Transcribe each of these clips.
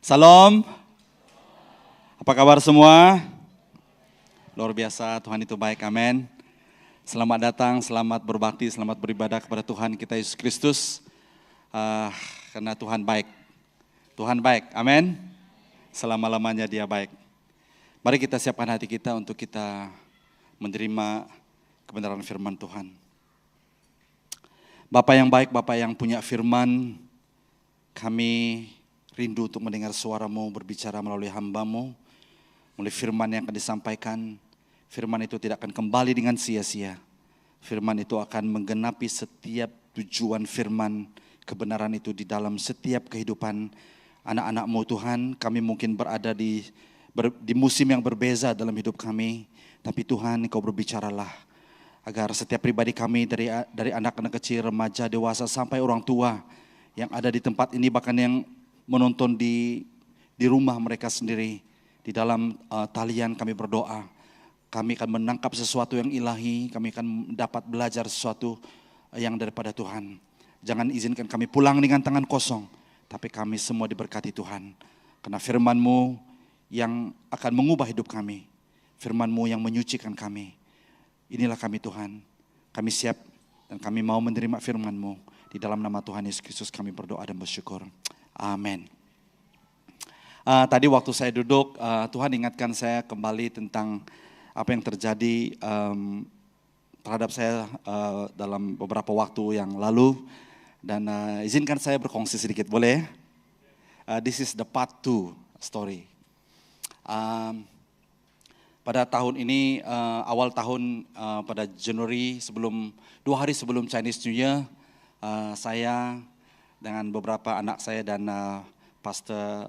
Salam, apa kabar semua? Luar biasa, Tuhan itu baik, amin. Selamat datang, selamat berbakti, selamat beribadah kepada Tuhan kita Yesus Kristus. Karena Tuhan baik, amin. Selama-lamanya Dia baik. Mari kita siapkan hati kita untuk kita menerima kebenaran firman Tuhan. Bapa yang baik, Bapa yang punya firman, kami rindu untuk mendengar suara-Mu berbicara melalui hamba-Mu, melalui firman yang akan disampaikan. Firman itu tidak akan kembali dengan sia-sia. Firman itu akan menggenapi setiap tujuan firman kebenaran itu di dalam setiap kehidupan anak-anak-Mu Tuhan. Kami mungkin berada di musim yang berbeza dalam hidup kami, tapi Tuhan Engkau berbicaralah agar setiap pribadi kami dari anak-anak kecil, remaja, dewasa sampai orang tua yang ada di tempat ini, bahkan yang menonton di rumah mereka sendiri, di dalam talian kami berdoa. Kami akan menangkap sesuatu yang ilahi, kami akan dapat belajar sesuatu yang daripada Tuhan. Jangan izinkan kami pulang dengan tangan kosong, tapi kami semua diberkati Tuhan. Karena firman-Mu yang akan mengubah hidup kami, firman-Mu yang menyucikan kami. Inilah kami Tuhan, kami siap dan kami mau menerima firman-Mu. Di dalam nama Tuhan Yesus Kristus kami berdoa dan bersyukur. Amin. Tadi waktu saya duduk, Tuhan ingatkan saya kembali tentang apa yang terjadi terhadap saya dalam beberapa waktu yang lalu. Dan izinkan saya berkongsi sedikit, boleh? This is the part 2 story. Pada tahun ini, awal tahun pada Januari, 2 hari sebelum Chinese New Year, saya dengan beberapa anak saya dan Pastor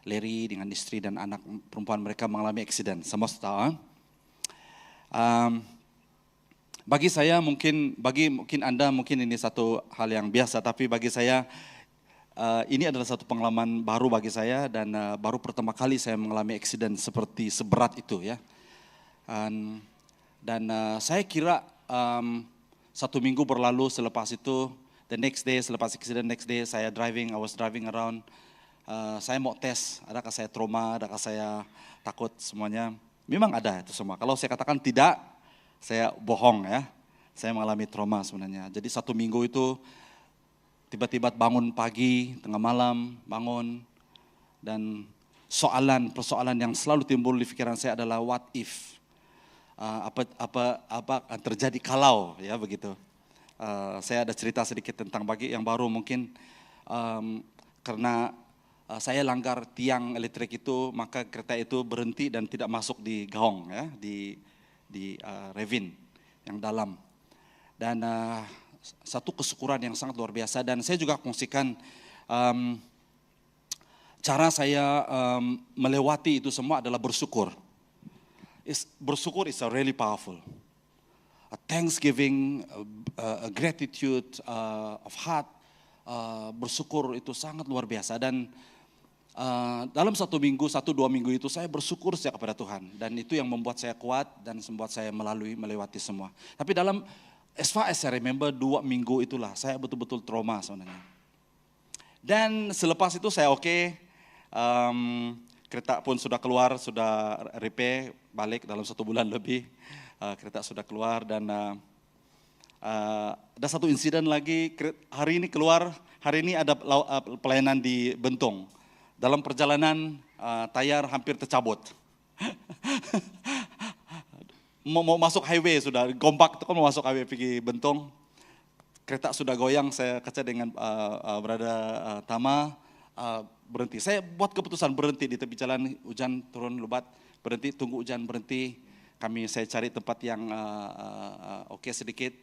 Larry dengan istri dan anak perempuan mereka mengalami accident. Semua tahu. Bagi saya bagi Anda mungkin ini satu hal yang biasa, tapi bagi saya ini adalah satu pengalaman baru bagi saya dan baru pertama kali saya mengalami accident seperti seberat itu ya. Dan saya kira 1 minggu berlalu selepas itu. The next day, selepas accident, I was driving around. Saya mau tes, adakah saya trauma, adakah saya takut semuanya. Memang ada itu semua. Kalau saya katakan tidak, saya bohong ya. Saya mengalami trauma sebenarnya. Jadi 1 minggu itu tiba-tiba bangun pagi, tengah malam, bangun. Dan persoalan yang selalu timbul di pikiran saya adalah what if. Apa akan terjadi kalau ya begitu. Saya ada cerita sedikit tentang bagi yang baru mungkin karena saya langgar tiang elektrik itu, maka kereta itu berhenti dan tidak masuk di gaung ya, di ravin yang dalam. Dan satu kesyukuran yang sangat luar biasa, dan saya juga kongsikan cara saya melewati itu semua adalah bersyukur. Bersyukur is really powerful. A thanksgiving, a gratitude of heart, bersyukur itu sangat luar biasa. Dan dalam 1 minggu, 1-2 minggu itu saya bersyukur saja kepada Tuhan. Dan itu yang membuat saya kuat dan membuat saya melewati semua. Tapi as far as I remember, 2 minggu itulah saya betul-betul trauma sebenarnya. Dan selepas itu saya oke. Kereta pun sudah keluar, sudah repair balik dalam 1 bulan lebih. Kereta sudah keluar dan ada satu insiden lagi, hari ini ada pelayanan di Bentong. Dalam perjalanan tayar hampir tercabut. mau masuk highway sudah, gompak itu kan mau masuk highway pergi Bentong. Kereta sudah goyang, saya kaca dengan Brother Tama, berhenti. Saya buat keputusan berhenti di tepi jalan, hujan turun lebat, berhenti, tunggu hujan berhenti. Saya cari tempat yang oke sedikit.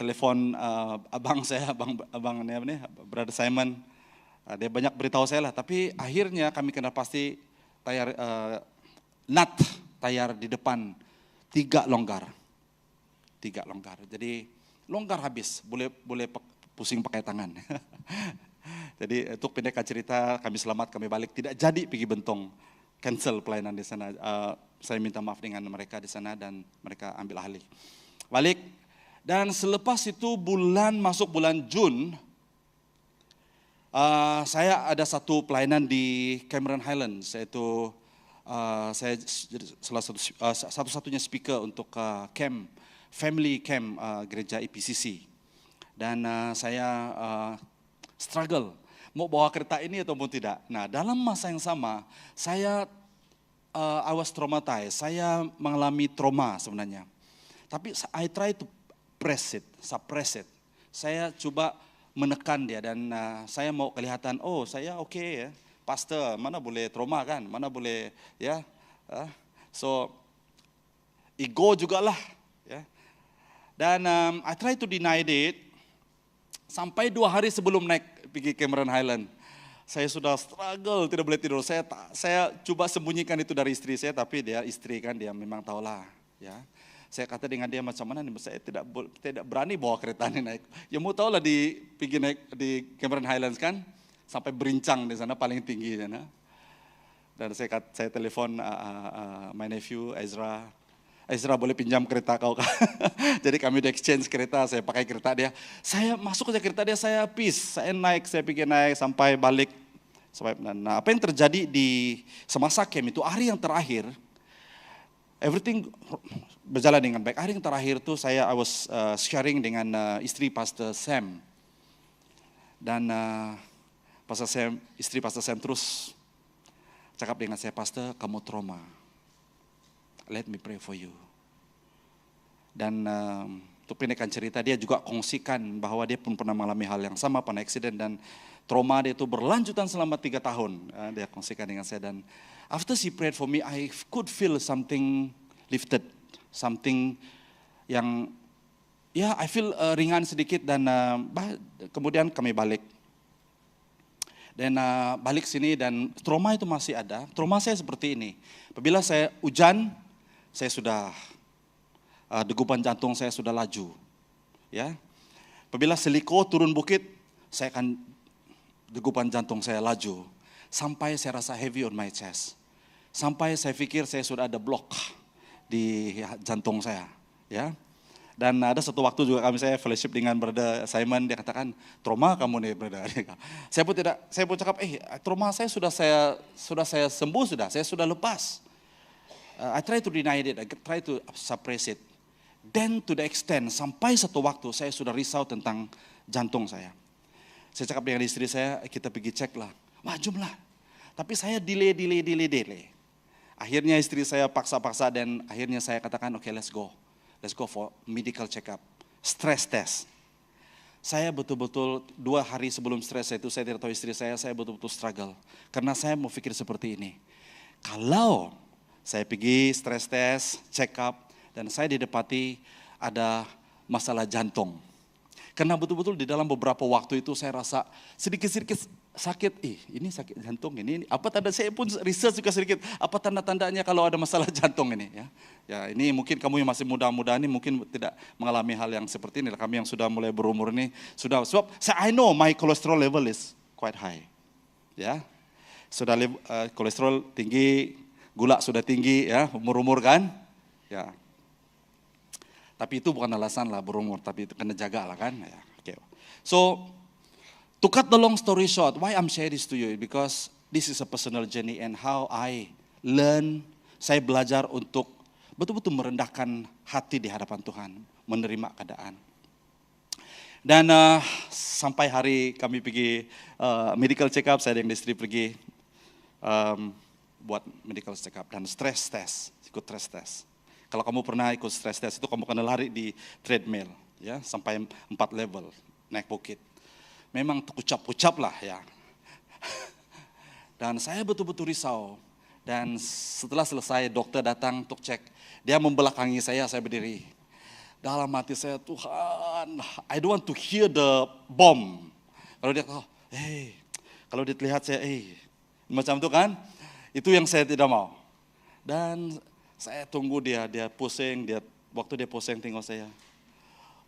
Telepon abang saya, abang ini, Brother Simon. Dia banyak beritahu saya lah, tapi akhirnya kami kena pasti tayar tayar di depan 3 longgar. Jadi longgar habis, boleh pusing pakai tangan. Jadi untuk pendekkan cerita, kami selamat, kami balik, tidak jadi pergi Bentong. Cancel pelayanan di sana. Saya minta maaf dengan mereka di sana dan mereka ambil alih. Balik. Dan selepas itu masuk bulan Jun, Saya ada satu pelayanan di Cameron Highlands, yaitu saya salah satu-satunya speaker untuk camp, family camp gereja EPCC. Dan saya struggle mau bawa kereta ini ataupun tidak. Nah, dalam masa yang sama, I was traumatized. Saya mengalami trauma sebenarnya. Tapi I try to suppress it. Saya coba menekan dia dan saya mau kelihatan, oh saya oke ya, pastor, mana boleh trauma kan, mana boleh ya. So ego jugalah ya. Dan I try to deny it sampai 2 hari sebelum naik pergi Cameron Highland. Saya sudah struggle, tidak boleh tidur. Saya coba sembunyikan itu dari istri saya, tapi dia istri kan, dia memang tahulah ya. Saya kata dengan dia macam mana nih, saya tidak berani bawa kereta ini naik. Ya mau tahu lah pergi naik di Cameron Highlands kan, sampai berincang di sana paling tinggi sana. Dan saya telepon my nephew Ezra boleh pinjam kereta kau kan? Jadi kami udah exchange kereta, saya pakai kereta dia. Saya masuk ke kereta dia, saya pergi naik sampai balik. Nah, apa yang terjadi di semasa camp itu, hari yang terakhir, everything berjalan dengan baik. Hari yang terakhir tuh I was sharing dengan istri Pastor Sam. Dan istri Pastor Sam terus cakap dengan saya, Pastor, kamu trauma. Let me pray for you. Dan untuk pendekkan cerita, dia juga kongsikan bahwa dia pun pernah mengalami hal yang sama, pernah accident dan trauma dia itu berlanjutan selama 3 tahun. Dia kongsikan dengan saya dan after she prayed for me, I could feel something lifted, something yang ya I feel ringan sedikit dan kemudian kami balik. Dan balik sini dan trauma itu masih ada. Trauma saya seperti ini. Apabila saya hujan, saya sudah degupan jantung saya sudah laju. Ya. Apabila seliko turun bukit, saya akan degupan jantung saya laju sampai saya rasa heavy on my chest. Sampai saya pikir saya sudah ada block di jantung saya, ya. Dan ada satu waktu juga saya fellowship dengan Brother Simon, dia katakan, trauma kamu nih Brother. Saya pun cakap, trauma saya sudah saya sembuh sudah, saya sudah lepas. I try to deny it, I try to suppress it. Then to the extent, sampai satu waktu saya sudah risau tentang jantung saya. Saya cakap dengan istri saya, kita pergi cek lah. Wah, jumlah. Tapi saya delay. Akhirnya istri saya paksa-paksa dan akhirnya saya katakan, okay, let's go. Let's go for medical check-up, stress test. Saya betul-betul 2 hari sebelum stres itu, saya tidak tahu istri saya betul-betul struggle. Karena saya mau pikir seperti ini. Kalau saya pergi stress test, check-up, dan saya didapati ada masalah jantung. Karena betul-betul di dalam beberapa waktu itu saya rasa sedikit-sedikit sakit. Ini sakit jantung ini. Apa tanda, saya pun research juga sedikit. Apa tanda-tandanya kalau ada masalah jantung ini? Ya, ini mungkin kamu yang masih muda-muda ini mungkin tidak mengalami hal yang seperti ini. Kami yang sudah mulai berumur ini sudah. Sebab I know my cholesterol level is quite high. Ya, sudah kolesterol tinggi, gula sudah tinggi, ya, umur-umur kan. Ya. Tapi itu bukan alasan lah berumur, tapi itu kena jaga lah kan. Ya, okay. So, to cut the long story short, why I'm sharing this to you? Because this is a personal journey and how I learn, saya belajar untuk betul-betul merendahkan hati di hadapan Tuhan, menerima keadaan. Dan sampai hari kami pergi medical check up, saya dan istri pergi buat medical check up dan stress test, ikut stress test. Kalau kamu pernah ikut stress test itu kamu kena lari di treadmill, ya, sampai 4 level naik bukit. Memang kucap-kucap lah ya. Dan saya betul-betul risau. Dan setelah selesai dokter datang untuk cek, dia membelakangi saya berdiri. Dalam hati saya, Tuhan, I don't want to hear the bomb. Kalau dia kalau dia lihat saya, macam itu kan, itu yang saya tidak mau. Dan saya tunggu dia pusing, waktu dia pusing tengok saya,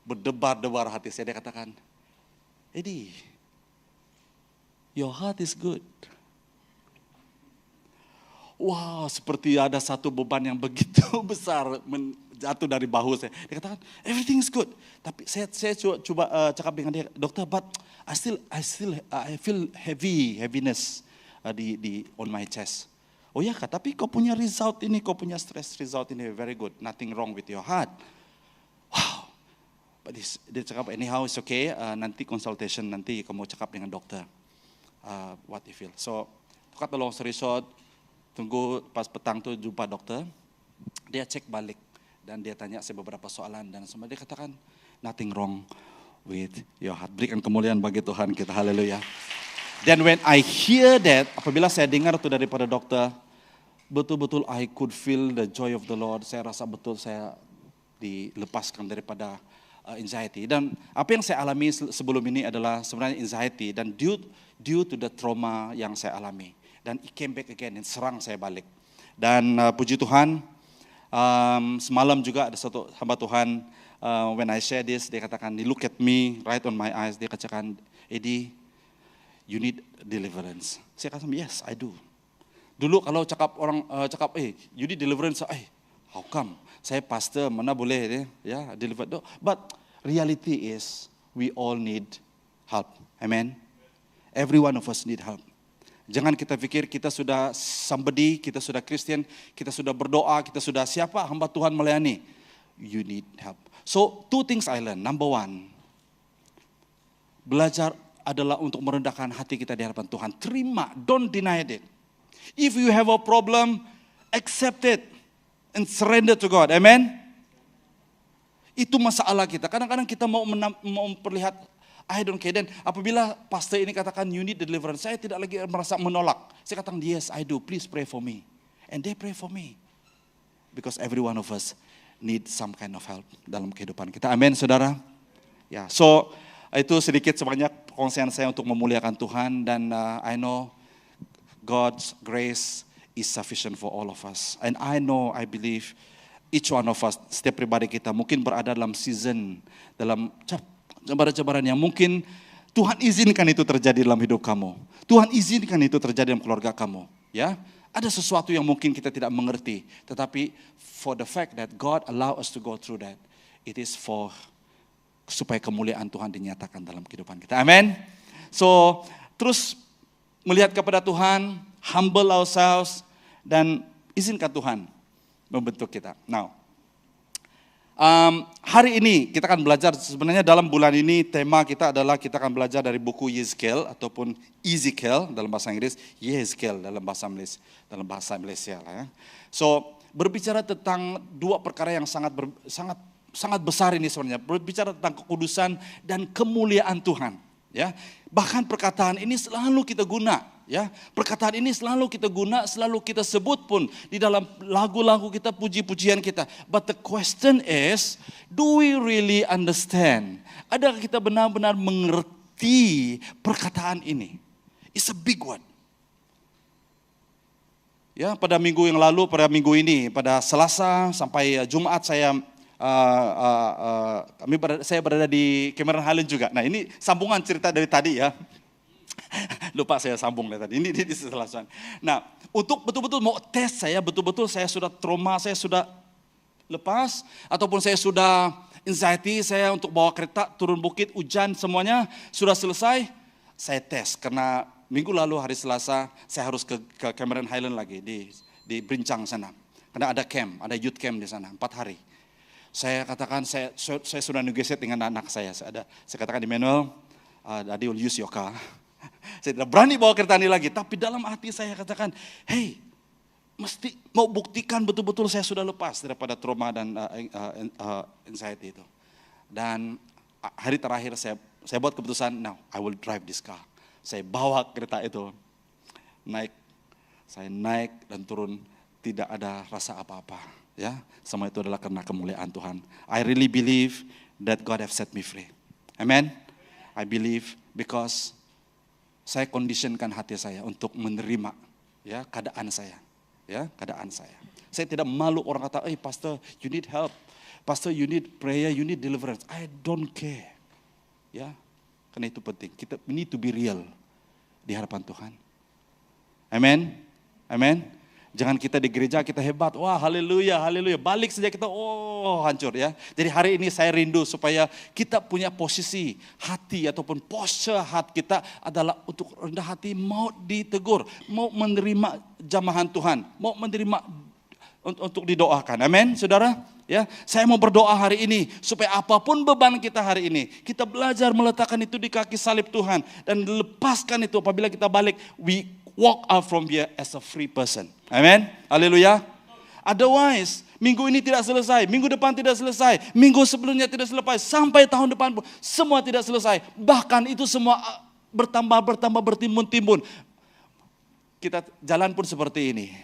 berdebar-debar hati saya, dia katakan, Eddie, your heart is good. Wow, seperti ada satu beban yang begitu besar jatuh dari bahu saya. Dia katakan, everything is good. Tapi saya coba cakap dengan dia, dokter, but I feel heaviness on my chest. Oh ya Kak, tapi kau punya result ini, kau punya stress result ini very good. Nothing wrong with your heart. Wow. But dia cakap, anyhow it's okay, nanti consultation, nanti kamu cakap dengan dokter. What you feel. So, to cut the long story short, tunggu pas petang tuh jumpa dokter. Dia cek balik dan dia tanya saya beberapa soalan dan semua dia katakan nothing wrong with your heart. Berikan kemuliaan bagi Tuhan kita, haleluya. Then when I hear that, apabila saya dengar itu daripada dokter, betul-betul I could feel the joy of the Lord. Saya rasa betul saya dilepaskan daripada anxiety. Dan apa yang saya alami sebelum ini adalah sebenarnya anxiety dan due to the trauma yang saya alami. Dan it came back again, serang saya balik. Dan puji Tuhan, semalam juga ada satu hamba Tuhan, when I share this, dia katakan, he look at me right on my eyes, dia katakan, Eddie, you need deliverance. Saya katakan, yes, I do. Dulu kalau cakap, you need deliverance, how come? Saya pastor, mana boleh ya deliver. But reality is, we all need help. Amen. Every one of us need help. Jangan kita pikir kita sudah somebody, kita sudah Christian, kita sudah berdoa, kita sudah siapa hamba Tuhan melayani. You need help. So, two things I learned. Number one, belajar adalah untuk merendahkan hati kita di hadapan Tuhan. Terima, don't deny it. If you have a problem, accept it and surrender to God. Amen. Itu masalah kita. Kadang-kadang kita mau memperlihat, I don't care. Dan apabila pastor ini katakan you need deliverance, saya tidak lagi merasa menolak. Saya katakan yes, I do. Please pray for me. And they pray for me. Because every one of us need some kind of help dalam kehidupan kita. Amin, saudara. Ya, so itu sedikit sebanyak konsen saya untuk memuliakan Tuhan. Dan I know God's grace is sufficient for all of us. And I know, I believe each one of us, setiap pribadi kita mungkin berada dalam season, dalam cabaran-cabaran yang mungkin Tuhan izinkan itu terjadi dalam hidup kamu. Tuhan izinkan itu terjadi dalam keluarga kamu. Ya, ada sesuatu yang mungkin kita tidak mengerti. Tetapi for the fact that God allow us to go through that, it is supaya kemuliaan Tuhan dinyatakan dalam kehidupan kita. Amin. So, terus melihat kepada Tuhan, humble ourselves, dan izinkan Tuhan membentuk kita. Now, hari ini kita akan belajar, sebenarnya dalam bulan ini tema kita adalah kita akan belajar dari buku Yezkel ataupun Ezekiel dalam bahasa Inggris, Yezkel dalam bahasa Malaysia lah ya. So, berbicara tentang dua perkara yang sangat besar ini sebenarnya, berbicara tentang kekudusan dan kemuliaan Tuhan, ya. Bahkan perkataan ini selalu kita guna, ya. Perkataan ini selalu kita guna, selalu kita sebut pun di dalam lagu-lagu kita, puji-pujian kita. But the question is, do we really understand? Adakah kita benar-benar mengerti perkataan ini? It's a big one. Ya, pada minggu yang lalu, pada minggu ini, pada Selasa sampai Jumat saya berada di Cameron Highland juga. Nah, ini sambungan cerita dari tadi ya. Lupa saya sambung dari tadi. Ini Selasa. Nah, untuk betul-betul mau tes saya, betul-betul saya sudah trauma, saya sudah lepas, ataupun saya sudah anxiety, saya untuk bawa kereta turun bukit, hujan semuanya sudah selesai, saya tes. Karena minggu lalu hari Selasa saya harus ke Cameron Highland lagi di Brincang sana. Karena ada camp, ada youth camp di sana 4 hari. Saya katakan, saya sudah negotiate dengan anak saya. Saya katakan, Emmanuel, Daddy will use your car. Saya tidak berani bawa kereta ini lagi. Tapi dalam hati saya katakan, hey, mesti mau buktikan betul-betul saya sudah lepas daripada trauma dan anxiety itu. Dan hari terakhir saya buat keputusan, now I will drive this car. Saya bawa kereta itu, saya naik dan turun, tidak ada rasa apa-apa. Ya, semua itu adalah karena kemuliaan Tuhan. I really believe that God have set me free. Amen. I believe because saya conditionkan hati saya untuk menerima ya keadaan saya. Ya, keadaan saya. Saya tidak malu orang kata, pastor, you need help. Pastor, you need prayer, you need deliverance. I don't care. Ya, karena itu penting. Kita need to be real di hadapan Tuhan. Amen. Amen. Jangan kita di gereja kita hebat, wah haleluya, haleluya. Balik saja kita, hancur ya. Jadi hari ini saya rindu supaya kita punya posisi hati ataupun posture hati kita adalah untuk rendah hati, mau ditegur, mau menerima jamahan Tuhan, mau menerima untuk didoakan. Amin, saudara. Ya, saya mau berdoa hari ini supaya apapun beban kita hari ini, kita belajar meletakkan itu di kaki salib Tuhan dan lepaskan itu apabila kita balik, we walk out from here as a free person. Amen. Haleluya. Otherwise, minggu ini tidak selesai, minggu depan tidak selesai, minggu sebelumnya tidak selesai, sampai tahun depan pun semua tidak selesai. Bahkan itu semua bertambah, bertimbun-timbun. Kita jalan pun seperti ini.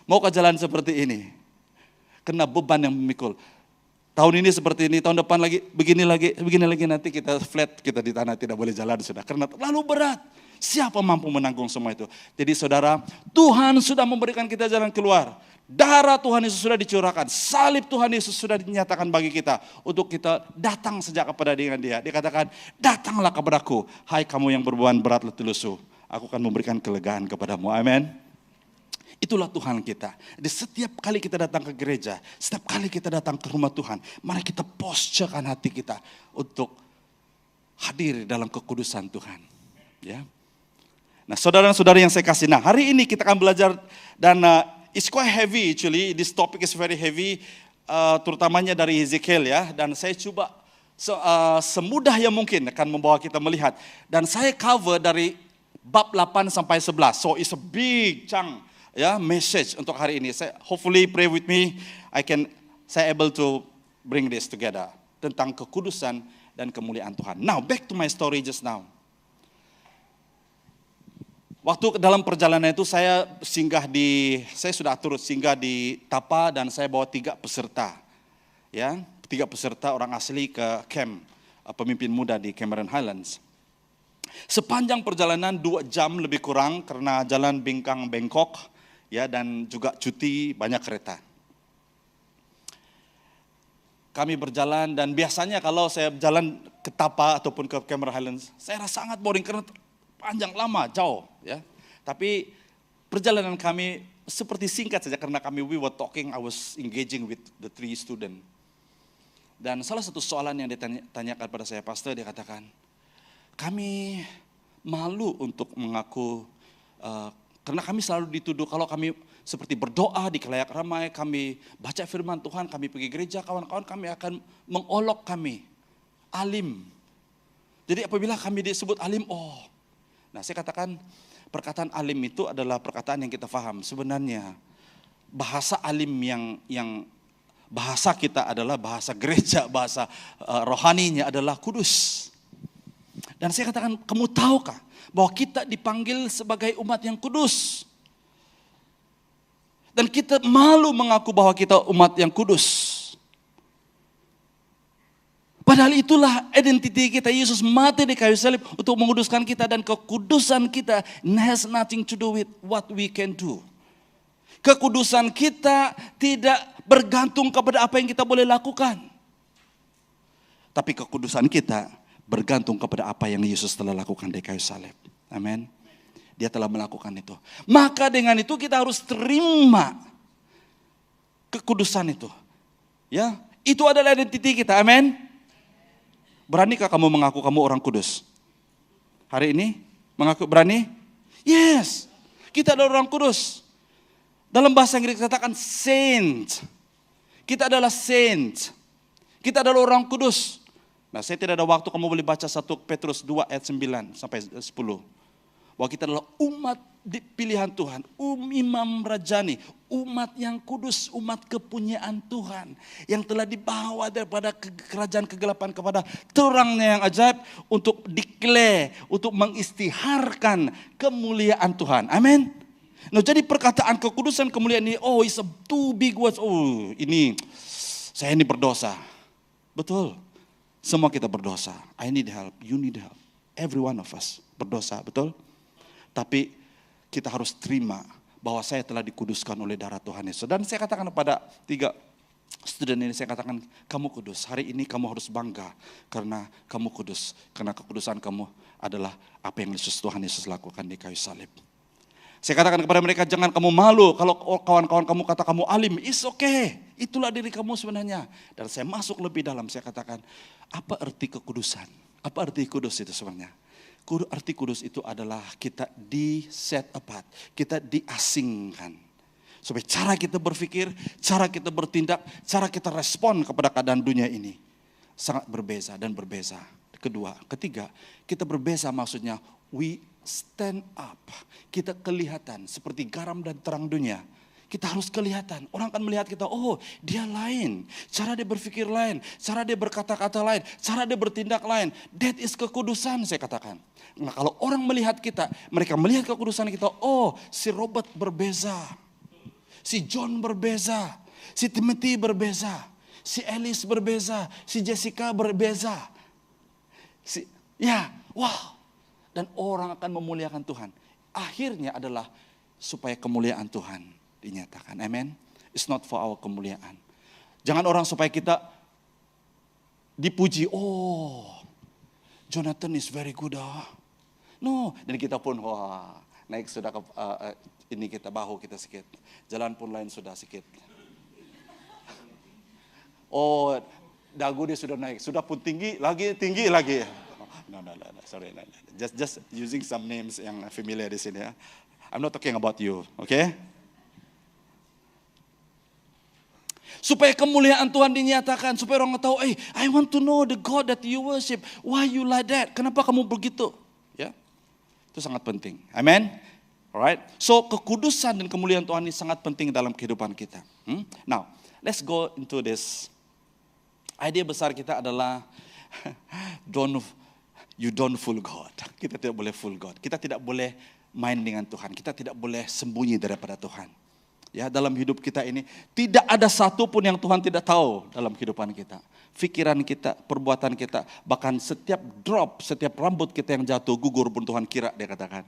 Maukah jalan seperti ini? Kena beban yang memikul. Tahun ini seperti ini, tahun depan lagi, begini lagi, nanti kita flat, kita di tanah tidak boleh jalan sudah. Karena terlalu berat. Siapa mampu menanggung semua itu? Jadi saudara, Tuhan sudah memberikan kita jalan keluar. Darah Tuhan Yesus sudah dicurahkan. Salib Tuhan Yesus sudah dinyatakan bagi kita. Untuk kita datang sejak kepada dengan Dia. Dia katakan, datanglah kepadaku. Hai kamu yang berbeban berat letih lesu. Aku akan memberikan kelegaan kepadamu. Amin. Itulah Tuhan kita. Di setiap kali kita datang ke gereja, setiap kali kita datang ke rumah Tuhan, mari kita posturekan hati kita untuk hadir dalam kekudusan Tuhan. Ya. Nah, saudara-saudara yang saya kasih, nah hari ini kita akan belajar dan it's quite heavy actually. This topic is very heavy, terutamanya dari Ezekiel ya. Dan saya coba semudah yang mungkin akan membawa kita melihat. Dan saya cover dari bab 8 sampai 11. So it's a big chunk. Ya, message untuk hari ini. Hopefully pray with me. Saya able to bring this together tentang kekudusan dan kemuliaan Tuhan. Now back to my story just now. Waktu dalam perjalanan itu saya sudah turut singgah di Tapa dan saya bawa 3 peserta. Ya, 3 peserta orang asli ke camp pemimpin muda di Cameron Highlands. Sepanjang perjalanan 2 jam lebih kurang karena jalan bengkang-bengkok. Ya, dan juga cuti banyak kereta. Kami berjalan dan biasanya kalau saya jalan ke Tapa ataupun ke Cameron Highlands, saya rasa sangat boring karena panjang, lama, jauh. Ya. Tapi perjalanan kami seperti singkat saja karena we were talking, I was engaging with the 3 students. Dan salah satu soalan yang ditanyakan pada saya, pastor, dia katakan, kami malu untuk mengaku karena kami selalu dituduh kalau kami seperti berdoa di khalayak ramai, kami baca firman Tuhan, kami pergi gereja, kawan-kawan kami akan mengolok kami, alim. Jadi apabila kami disebut alim, nah saya katakan perkataan alim itu adalah perkataan yang kita paham. Sebenarnya bahasa alim yang bahasa kita adalah bahasa gereja, bahasa rohaninya adalah kudus. Dan saya katakan, kamu tahukah bahwa kita dipanggil sebagai umat yang kudus. Dan kita malu mengaku bahwa kita umat yang kudus. Padahal itulah identiti kita. Yesus mati di kayu salib untuk menguduskan kita. Dan kekudusan kita has nothing to do with what we can do. Kekudusan kita tidak bergantung kepada apa yang kita boleh lakukan. Tapi kekudusan kita bergantung kepada apa yang Yesus telah lakukan di kayu salib. Amin. Dia telah melakukan itu. Maka dengan itu kita harus terima kekudusan itu. Ya, itu adalah identiti kita. Amin. Beranikah kamu mengaku kamu orang kudus? Hari ini mengaku berani? Yes. Kita adalah orang kudus. Dalam bahasa Inggris katakan saint. Kita adalah saint. Kita adalah orang kudus. Nah, saya tidak ada waktu, kamu boleh baca 1 Petrus 2 ayat 9 sampai 10. Bahwa kita adalah umat pilihan Tuhan, imam rajani, umat yang kudus, umat kepunyaan Tuhan. Yang telah dibawa daripada kerajaan kegelapan kepada terangnya yang ajaib untuk declare, untuk mengistiharkan kemuliaan Tuhan. Amin. Nah, jadi perkataan kekudusan kemuliaan ini, it's a too big words. Saya ini berdosa. Betul. Semua kita berdosa. I need help, you need help. Every one of us berdosa, betul? Tapi kita harus terima bahwa saya telah dikuduskan oleh darah Tuhan Yesus. Dan saya katakan kepada 3 student ini, saya katakan, kamu kudus. Hari ini kamu harus bangga karena kamu kudus. Karena kekudusan kamu adalah apa yang Yesus Tuhan Yesus lakukan di kayu salib. Saya katakan kepada mereka, jangan kamu malu kalau kawan-kawan kamu kata kamu alim, it's okay. Itulah diri kamu sebenarnya. Dan saya masuk lebih dalam, saya katakan, apa arti kekudusan? Apa arti kudus itu sebenarnya? Arti kudus itu adalah kita di set apart, kita diasingkan. Supaya cara kita berpikir, cara kita bertindak, cara kita respon kepada keadaan dunia ini sangat berbeza dan berbeza. Ketiga, kita berbeza maksudnya we stand up. Kita kelihatan seperti garam dan terang dunia. Kita harus kelihatan. Orang akan melihat kita, oh dia lain. Cara dia berpikir lain. Cara dia berkata-kata lain. Cara dia bertindak lain. That is kekudusan, saya katakan. Nah, kalau orang melihat kita, mereka melihat kekudusan kita, oh si Robert berbeza. Si John berbeza. Si Timothy berbeza. Si Alice berbeza. Si Jessica berbeza. Wow. Dan orang akan memuliakan Tuhan. Akhirnya adalah supaya kemuliaan Tuhan dinyatakan. Amen. It's not for our kemuliaan. Jangan orang supaya kita dipuji. Oh, Jonathan is very good. No, dan kita pun wah naik sudah ke ini kita bahu kita sedikit. Jalan pun lain sudah sedikit. Oh, dagu dia sudah naik, sudah pun tinggi lagi. No, sorry. Just using some names yang familiar di sini ya. I'm not talking about you, okay? Supaya kemuliaan Tuhan dinyatakan, supaya orang tahu, I want to know the God that you worship. Why you like that? Kenapa kamu begitu? Ya, itu sangat penting. Amen. Alright. So kekudusan dan kemuliaan Tuhan ini sangat penting dalam kehidupan kita. Now, let's go into this. Idea besar kita adalah you don't fool God. Kita tidak boleh fool God. Kita tidak boleh main dengan Tuhan. Kita tidak boleh sembunyi daripada Tuhan. Ya, dalam hidup kita ini tidak ada satu pun yang Tuhan tidak tahu dalam kehidupan kita. Pikiran kita, perbuatan kita, bahkan setiap drop, setiap rambut kita yang jatuh gugur pun Tuhan kira, dia katakan.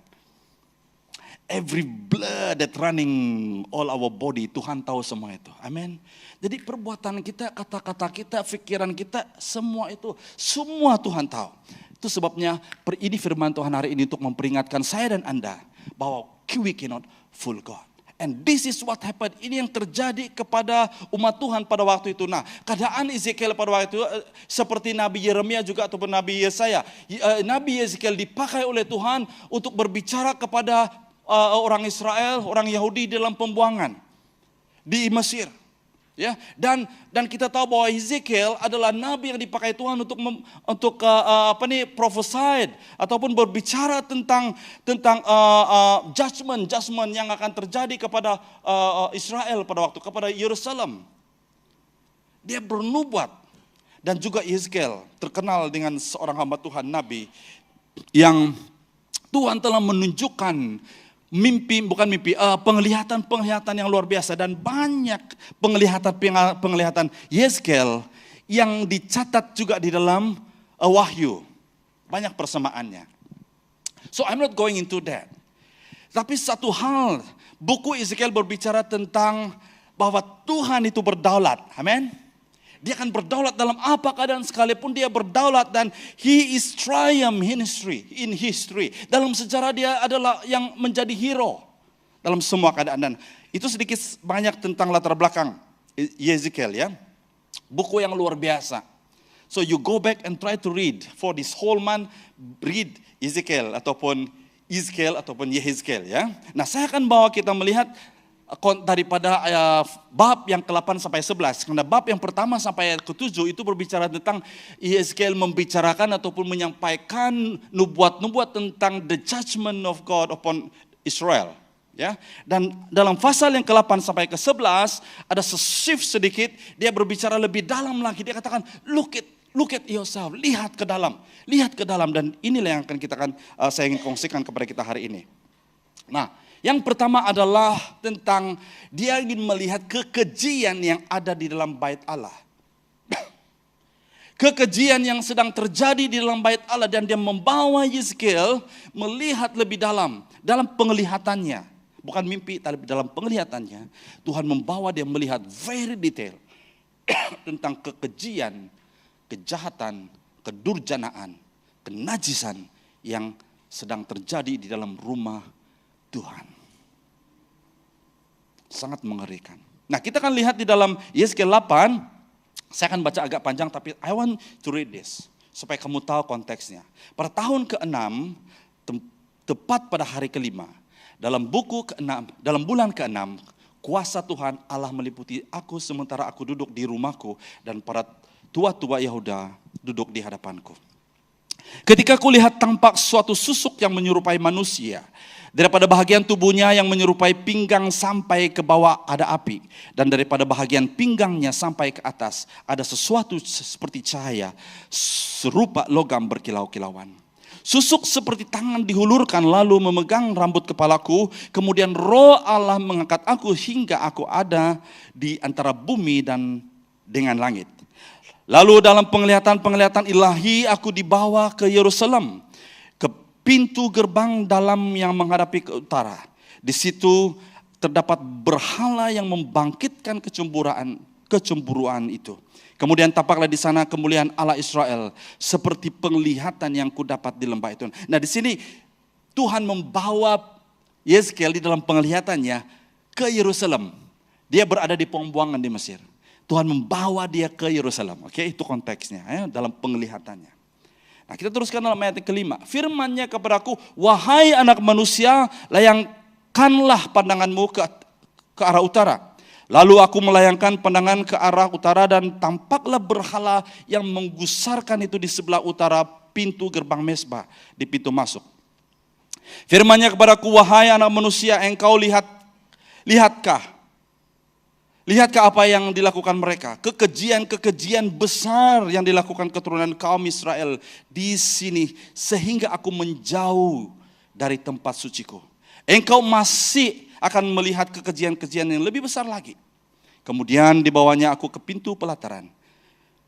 Every blood that running all our body, Tuhan tahu semua itu. Amin. Jadi perbuatan kita, kata-kata kita, pikiran kita, semua itu, semua Tuhan tahu. Itu sebabnya ini firman Tuhan hari ini untuk memperingatkan saya dan Anda bahwa we cannot fool God. And this is what happened. Ini yang terjadi kepada umat Tuhan pada waktu itu. Nah, keadaan Ezekiel pada waktu itu seperti Nabi Yeremia juga ataupun Nabi Yesaya. Nabi Ezekiel dipakai oleh Tuhan untuk berbicara kepada orang Israel, orang Yahudi dalam pembuangan di Mesir. Ya, dan kita tahu bahwa Ezekiel adalah nabi yang dipakai Tuhan untuk prophesied ataupun berbicara tentang judgment yang akan terjadi kepada Israel pada waktu kepada Yerusalem. Dia bernubuat. Dan juga Ezekiel terkenal dengan seorang hamba Tuhan nabi yang Tuhan telah menunjukkan penglihatan yang luar biasa, dan banyak penglihatan Yeskiel yang dicatat juga di dalam Wahyu. Banyak persamaannya. So I'm not going into that. Tapi satu hal, buku Ezekiel berbicara tentang bahwa Tuhan itu berdaulat. Amin. Dia akan berdaulat dalam apa keadaan sekalipun dia berdaulat, dan he is triumph in history. Dalam sejarah dia adalah yang menjadi hero dalam semua keadaan. Dan itu sedikit banyak tentang latar belakang Ezekiel ya. Buku yang luar biasa. So you go back and try to read for this whole month, read Ezekiel ataupun Yehezkiel ya. Nah, saya akan bawa kita melihat daripada bab yang ke-8 sampai 11. Karena bab yang pertama sampai ke-7 itu berbicara tentang Yehezkiel membicarakan ataupun menyampaikan nubuat-nubuat tentang the judgment of God upon Israel. Ya, dan dalam pasal yang ke-8 sampai ke-11 ada shift sedikit, dia berbicara lebih dalam lagi. Dia katakan look at yourself, lihat ke dalam, dan inilah yang akan saya ingin kongsikan kepada kita hari ini. Nah, yang pertama adalah tentang dia ingin melihat kekejian yang ada di dalam bait Allah. Kekejian yang sedang terjadi di dalam bait Allah, dan dia membawa Yehezkiel melihat lebih dalam penglihatannya. Bukan mimpi, tapi dalam penglihatannya. Tuhan membawa dia melihat very detail tentang kekejian, kejahatan, kedurjanaan, kenajisan yang sedang terjadi di dalam rumah Tuhan. Sangat mengerikan. Nah, kita akan lihat di dalam Yeskel 8, saya akan baca agak panjang tapi I want to read this supaya kamu tahu konteksnya. Pada tahun ke-6, tepat pada hari ke-5, dalam bulan ke-6, kuasa Tuhan Allah meliputi aku sementara aku duduk di rumahku dan para tua-tua Yehuda duduk di hadapanku. Ketika kulihat tampak suatu susuk yang menyerupai manusia. Daripada bahagian tubuhnya yang menyerupai pinggang sampai ke bawah ada api. Dan daripada bahagian pinggangnya sampai ke atas ada sesuatu seperti cahaya serupa logam berkilau-kilauan. Susuk seperti tangan dihulurkan lalu memegang rambut kepalaku. Kemudian roh Allah mengangkat aku hingga aku ada di antara bumi dan dengan langit. Lalu dalam penglihatan ilahi aku dibawa ke Yerusalem. Pintu gerbang dalam yang menghadapi ke utara. Di situ terdapat berhala yang membangkitkan kecemburuan itu. Kemudian tampaklah di sana kemuliaan Allah Israel seperti penglihatan yang kudapat di lembah itu. Nah, di sini Tuhan membawa Yeskel di dalam penglihatannya ke Yerusalem. Dia berada di pembuangan di Mesir. Tuhan membawa dia ke Yerusalem. Oke, itu konteksnya ya, dalam penglihatannya. Nah, kita teruskan dalam ayat ke-5. Firman-Nya kepadaku, wahai anak manusia, layangkanlah pandanganmu ke arah utara. Lalu aku melayangkan pandangan ke arah utara dan tampaklah berhala yang menggusarkan itu di sebelah utara pintu gerbang Mesbah, di pintu masuk. Firman-Nya kepadaku, wahai anak manusia, engkau lihatkah apa yang dilakukan mereka? Kekejian besar yang dilakukan keturunan kaum Israel di sini sehingga aku menjauh dari tempat suciku. Engkau masih akan melihat kekejian yang lebih besar lagi. Kemudian dibawanya aku ke pintu pelataran.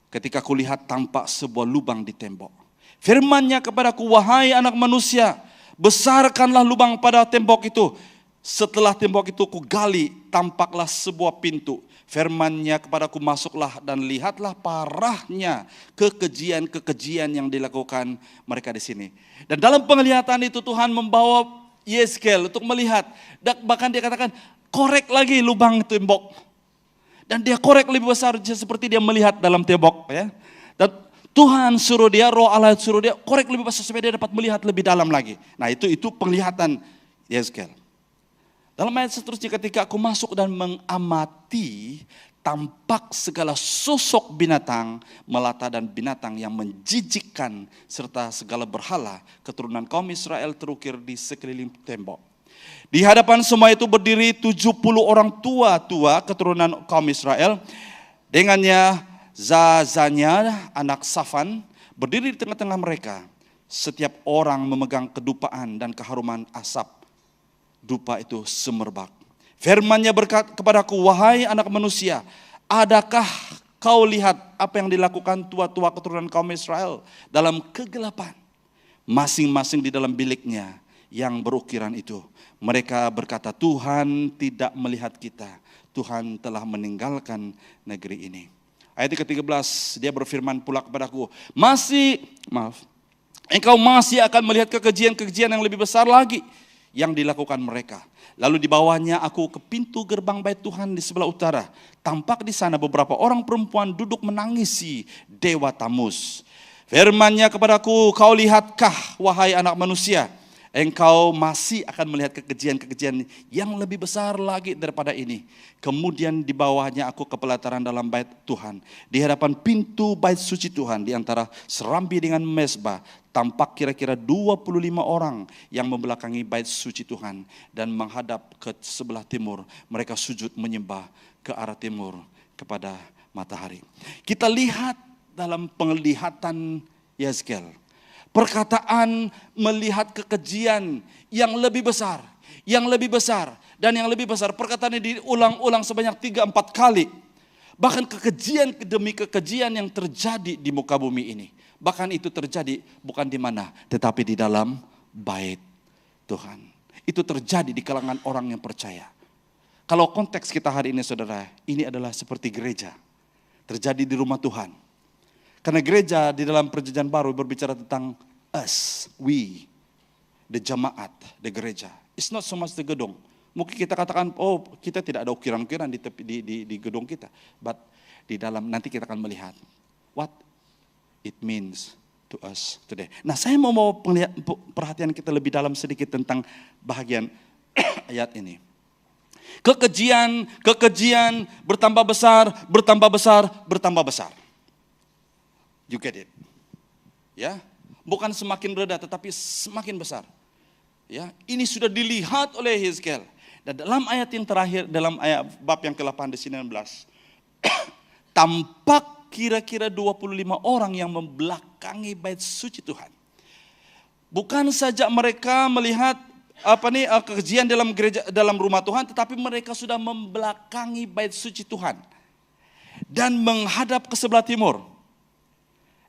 Ketika kulihat tampak sebuah lubang di tembok. Firman-Nya kepadaku, wahai anak manusia, besarkanlah lubang pada tembok itu. Setelah tembok itu kugali, tampaklah sebuah pintu. Firman-Nya kepadaku, masuklah dan lihatlah parahnya kekejian yang dilakukan mereka di sini. Dan dalam penglihatan itu Tuhan membawa Yeskel untuk melihat. Bahkan dia katakan, korek lagi lubang tembok. Dan dia korek lebih besar seperti dia melihat dalam tembok. Ya. Dan Tuhan suruh dia, roh Allah suruh dia korek lebih besar supaya dia dapat melihat lebih dalam lagi. Nah, itu penglihatan Yeskel. Dalam ayat seterusnya, ketika aku masuk dan mengamati, tampak segala sosok binatang, melata dan binatang yang menjijikkan, serta segala berhala keturunan kaum Israel terukir di sekeliling tembok. Di hadapan semua itu berdiri 70 orang tua keturunan kaum Israel. Dengannya Zazanya anak Safan berdiri di tengah-tengah mereka. Setiap orang memegang kedupaan dan keharuman asap. Dupa itu semerbak. Firman-Nya berkata kepadaku, wahai anak manusia, adakah kau lihat apa yang dilakukan tua-tua keturunan kaum Israel dalam kegelapan? Masing-masing di dalam biliknya yang berukiran itu. Mereka berkata, Tuhan tidak melihat kita. Tuhan telah meninggalkan negeri ini. Ayat ke-13, dia berfirman pula kepadaku, engkau masih akan melihat kekejian yang lebih besar lagi yang dilakukan mereka. Lalu di bawahnya aku ke pintu gerbang bait Tuhan di sebelah utara. Tampak di sana beberapa orang perempuan duduk menangisi Dewa Tamus. Firman-Nya kepadaku, kau lihatkah wahai anak manusia? Engkau masih akan melihat kekejian yang lebih besar lagi daripada ini. Kemudian di bawahnya aku ke pelataran dalam bait Tuhan. Di hadapan pintu bait suci Tuhan, di antara serambi dengan mezbah, tampak kira-kira 25 orang yang membelakangi bait suci Tuhan dan menghadap ke sebelah timur. Mereka sujud menyembah ke arah timur kepada matahari. Kita lihat dalam penglihatan Yeskel. Perkataan melihat kekejian yang lebih besar, dan yang lebih besar. Perkataan ini diulang-ulang sebanyak 3-4 kali. Bahkan kekejian demi kekejian yang terjadi di muka bumi ini. Bahkan itu terjadi bukan di mana, tetapi di dalam bait Tuhan. Itu terjadi di kalangan orang yang percaya. Kalau konteks kita hari ini saudara, ini adalah seperti gereja. Terjadi di rumah Tuhan. Karena gereja di dalam perjanjian baru berbicara tentang us, we, the jamaat, the gereja. It's not so much the gedung. Mungkin kita katakan, oh kita tidak ada ukiran-ukiran di tepi di gedung kita. But di dalam nanti kita akan melihat what it means to us today. Nah, saya mau perhatian kita lebih dalam sedikit tentang bahagian ayat ini. Kekejian bertambah besar, bertambah besar, bertambah besar. You get it? Ya, bukan semakin bereda tetapi semakin besar. Ya, ini sudah dilihat oleh Hizkiel. Dan dalam ayat yang terakhir, dalam ayat bab yang ke-8 di 19, tampak kira-kira 25 orang yang membelakangi bait suci Tuhan. Bukan saja mereka melihat kekejian dalam gereja, dalam rumah Tuhan, tetapi mereka sudah membelakangi bait suci Tuhan dan menghadap ke sebelah timur.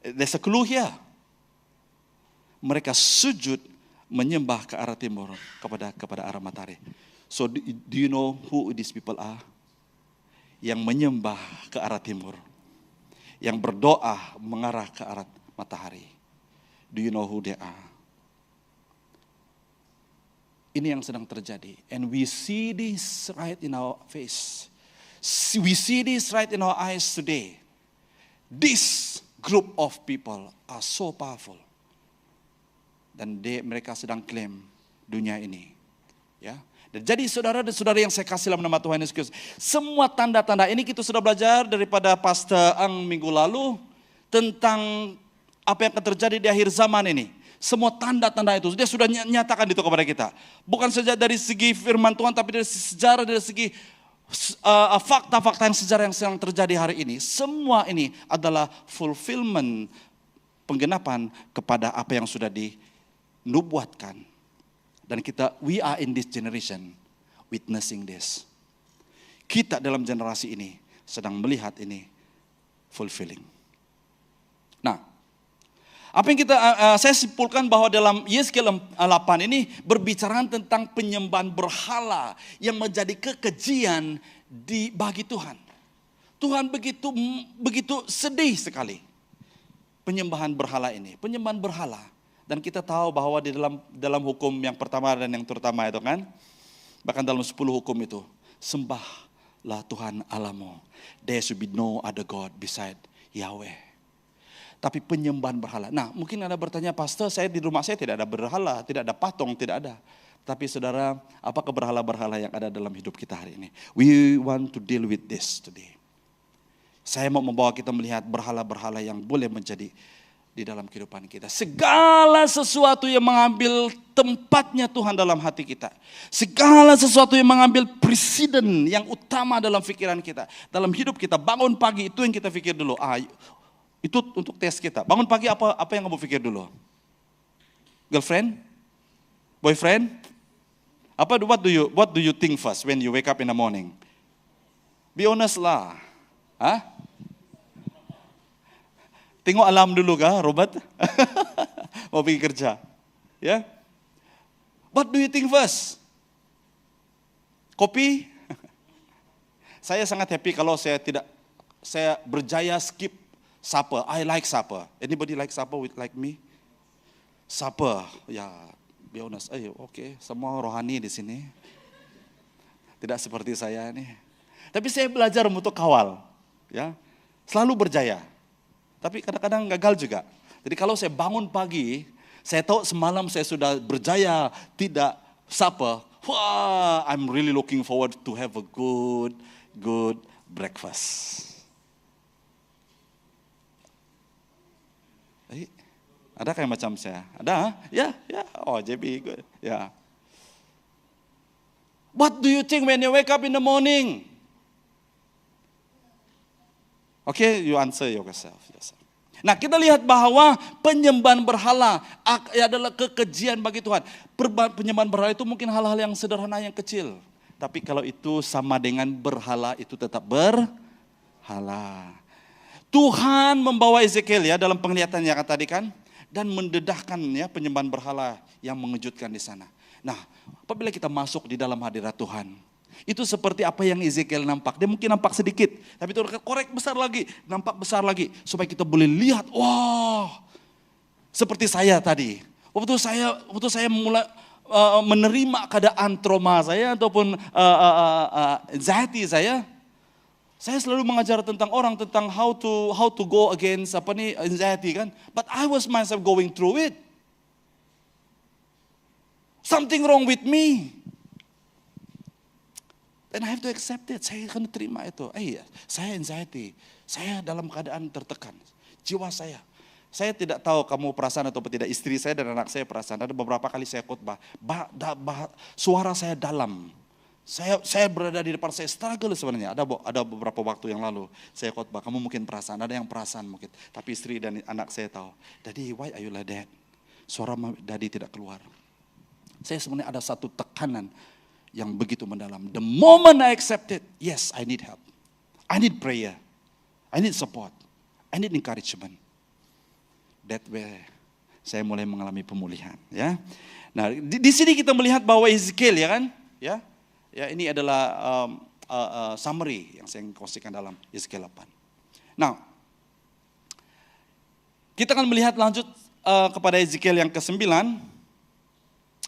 There's a clue here. Mereka sujud menyembah ke arah timur kepada arah matahari. So do you know who these people are? Yang menyembah ke arah timur, yang berdoa mengarah ke arah matahari. Do you know who they are? Ini yang sedang terjadi. And we see this right in our face. We see this right in our eyes today. This group of people are so powerful. Dan mereka sedang klaim dunia ini. Ya. Dan jadi saudara dan saudara yang saya kasih dalam nama Tuhan Yesus Kristus, semua tanda-tanda ini kita sudah belajar daripada Pastor Ang minggu lalu tentang apa yang akan terjadi di akhir zaman ini. Semua tanda-tanda itu dia sudah nyatakan itu kepada kita. Bukan saja dari segi firman Tuhan, tapi dari sejarah, dari segi fakta-fakta yang sejarah yang sedang terjadi hari ini. Semua ini adalah fulfillment, penggenapan kepada apa yang sudah dinubuatkan. Dan we are in this generation witnessing this. Kita dalam generasi ini sedang melihat ini fulfilling. Nah, apa yang saya simpulkan bahwa dalam Yeskiel 8 ini berbicara tentang penyembahan berhala yang menjadi kekejian bagi Tuhan. Tuhan begitu sedih sekali penyembahan berhala ini, penyembahan berhala. Dan kita tahu bahwa di dalam hukum yang pertama dan yang terutama itu kan, bahkan dalam 10 hukum itu, sembahlah Tuhan Allahmu. There should be no other God beside Yahweh. Tapi penyembahan berhala. Nah, mungkin Anda bertanya, Pastor, di rumah saya tidak ada berhala, tidak ada patung, tidak ada. Tapi saudara, apakah berhala-berhala yang ada dalam hidup kita hari ini? We want to deal with this today. Saya mau membawa kita melihat berhala-berhala yang boleh menjadi di dalam kehidupan kita. Segala sesuatu yang mengambil tempatnya Tuhan dalam hati kita. Segala sesuatu yang mengambil presiden yang utama dalam pikiran kita. Dalam hidup kita, bangun pagi itu yang kita pikir dulu. Itu untuk tes kita. Bangun pagi apa yang kamu pikir dulu? Girlfriend? Boyfriend? What do you think first when you wake up in the morning? Be honest lah. Tengok alam dulu kah, Robert? Mau pergi kerja. Ya? What do you think first? Kopi? Saya sangat happy kalau saya berjaya skip supper. I like supper. Anybody like supper like me? Supper, ya, be honest. Okay, semua rohani di sini. Tidak seperti saya nih. Tapi saya belajar untuk kawal, ya. Selalu berjaya. Tapi kadang-kadang gagal juga. Jadi kalau saya bangun pagi, saya tahu semalam saya sudah berjaya tidak supper. Wah, I'm really looking forward to have a good breakfast. Ada kayak macam saya? Ada? Ya. Oh, JB, good. Ya. What do you think when you wake up in the morning? Okay, you answer yourself. Nah, kita lihat bahwa penyembahan berhala adalah kekejian bagi Tuhan. Penyembahan berhala itu mungkin hal-hal yang sederhana, yang kecil. Tapi kalau itu sama dengan berhala, itu tetap berhala. Tuhan membawa Ezekiel ya dalam penglihatan yang tadi kan. Dan mendedahkan ya penyembahan berhala yang mengejutkan di sana. Nah, apabila kita masuk di dalam hadirat Tuhan, itu seperti apa yang Ezekiel nampak. Dia mungkin nampak sedikit, tapi itu korek besar lagi, nampak besar lagi. Supaya kita boleh lihat, wah, seperti saya tadi. Waktu saya mulai menerima keadaan trauma saya ataupun anxiety saya selalu mengajar tentang orang tentang how to go against anxiety kan. But I was myself going through it. Something wrong with me. And I have to accept it. Saya akan terima itu. Saya anxiety. Saya dalam keadaan tertekan. Jiwa saya. Saya tidak tahu kamu perasaan atau tidak, istri saya dan anak saya perasaan. Ada beberapa kali saya khotbah, suara saya dalam. Saya berada di depan, saya struggle sebenarnya. Ada beberapa waktu yang lalu saya khotbah, kamu mungkin perasaan, ada yang perasaan mungkin. Tapi istri dan anak saya tahu, Daddy, why are you like that? Suara Daddy tidak keluar. Saya sebenarnya ada satu tekanan yang begitu mendalam. The moment I accepted, yes, I need help. I need prayer. I need support. I need encouragement. That way saya mulai mengalami pemulihan, ya. Nah, di sini kita melihat bahwa Ezekiel, ya kan? Ya, ini adalah summary yang saya kongsikan dalam Ezekiel 8. Nah, kita akan melihat lanjut kepada Ezekiel yang ke-9,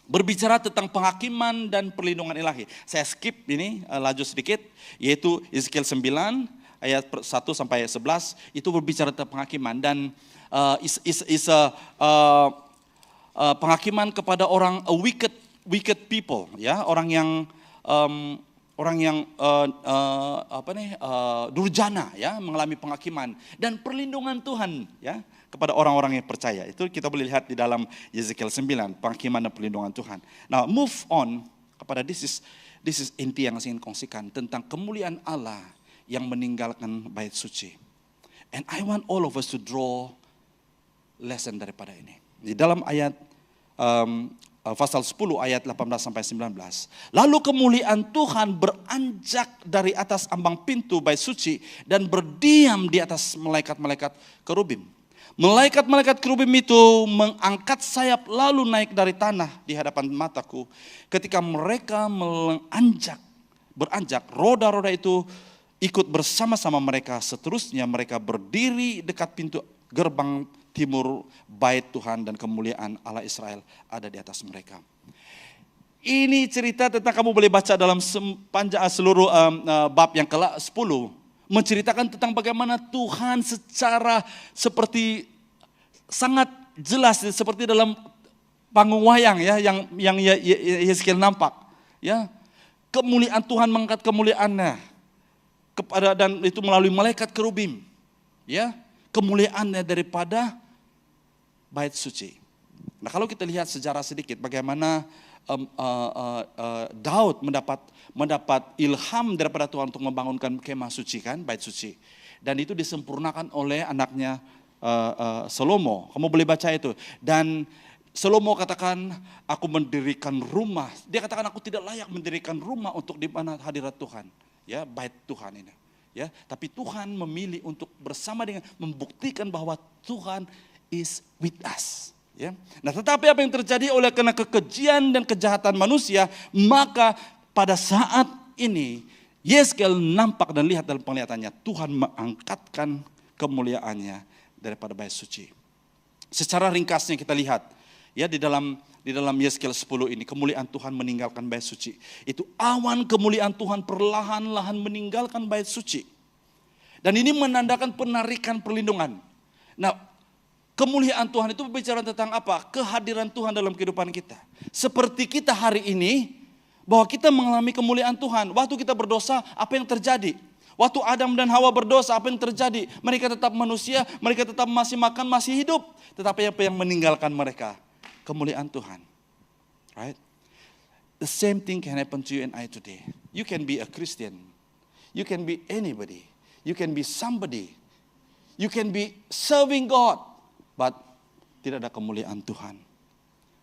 berbicara tentang penghakiman dan perlindungan ilahi. Saya skip ini, lanjut sedikit, yaitu Ezekiel 9 ayat 1 sampai 11 itu berbicara tentang penghakiman dan penghakiman kepada orang wicked people, ya, orang yang durjana, ya, mengalami penghakiman dan perlindungan Tuhan, ya, kepada orang-orang yang percaya. Itu kita boleh lihat di dalam Ezekiel 9, penghakiman dan perlindungan Tuhan. Nah, move on kepada this is inti yang saya ingin kongsikan tentang kemuliaan Allah yang meninggalkan bait suci. And I want all of us to draw lesson daripada ini. Di dalam ayat pasal 10 ayat 18 sampai 19. Lalu kemuliaan Tuhan beranjak dari atas ambang pintu bait suci dan berdiam di atas malaikat-malaikat kerubim. Malaikat-malaikat kerubim itu mengangkat sayap lalu naik dari tanah di hadapan mataku. Ketika mereka beranjak, roda-roda itu ikut bersama-sama mereka. Seterusnya mereka berdiri dekat pintu gerbang timur bait Tuhan dan kemuliaan Allah Israel ada di atas mereka. Ini cerita tentang, kamu boleh baca dalam seluruh bab yang ke-10. Menceritakan tentang bagaimana Tuhan secara seperti sangat jelas seperti dalam panggung wayang, ya, yang Yeskiel nampak, ya. Kemuliaan Tuhan mengangkat kemuliaannya kepada, dan itu melalui malaikat kerubim, ya. Kemuliaannya daripada bait suci. Nah, kalau kita lihat sejarah sedikit bagaimana Daud mendapat ilham daripada Tuhan untuk membangunkan kemah suci, kan, bait suci. Dan itu disempurnakan oleh anaknya Salomo. Kamu boleh baca itu. Dan Salomo katakan, aku mendirikan rumah. Dia katakan, aku tidak layak mendirikan rumah untuk di mana hadirat Tuhan, ya, bait Tuhan ini. Ya, tapi Tuhan memilih untuk bersama dengan membuktikan bahwa Tuhan is with us. Ya. Nah, tetapi apa yang terjadi oleh karena kekejian dan kejahatan manusia, maka pada saat ini Yeskiel nampak dan lihat dalam penglihatannya Tuhan mengangkatkan kemuliaannya daripada bait suci. Secara ringkasnya kita lihat, ya, di dalam Yeskiel 10 ini, kemuliaan Tuhan meninggalkan bait suci. Itu awan kemuliaan Tuhan perlahan-lahan meninggalkan bait suci. Dan ini menandakan penarikan perlindungan. Nah, kemuliaan Tuhan itu berbicara tentang apa? Kehadiran Tuhan dalam kehidupan kita. Seperti kita hari ini, bahwa kita mengalami kemuliaan Tuhan. Waktu kita berdosa, apa yang terjadi? Waktu Adam dan Hawa berdosa, apa yang terjadi? Mereka tetap manusia, mereka tetap masih makan, masih hidup. Tetapi apa yang meninggalkan mereka? Kemuliaan Tuhan, right? The same thing can happen to you and I today. You can be a Christian, you can be anybody, you can be somebody, you can be serving God, but tidak ada kemuliaan Tuhan,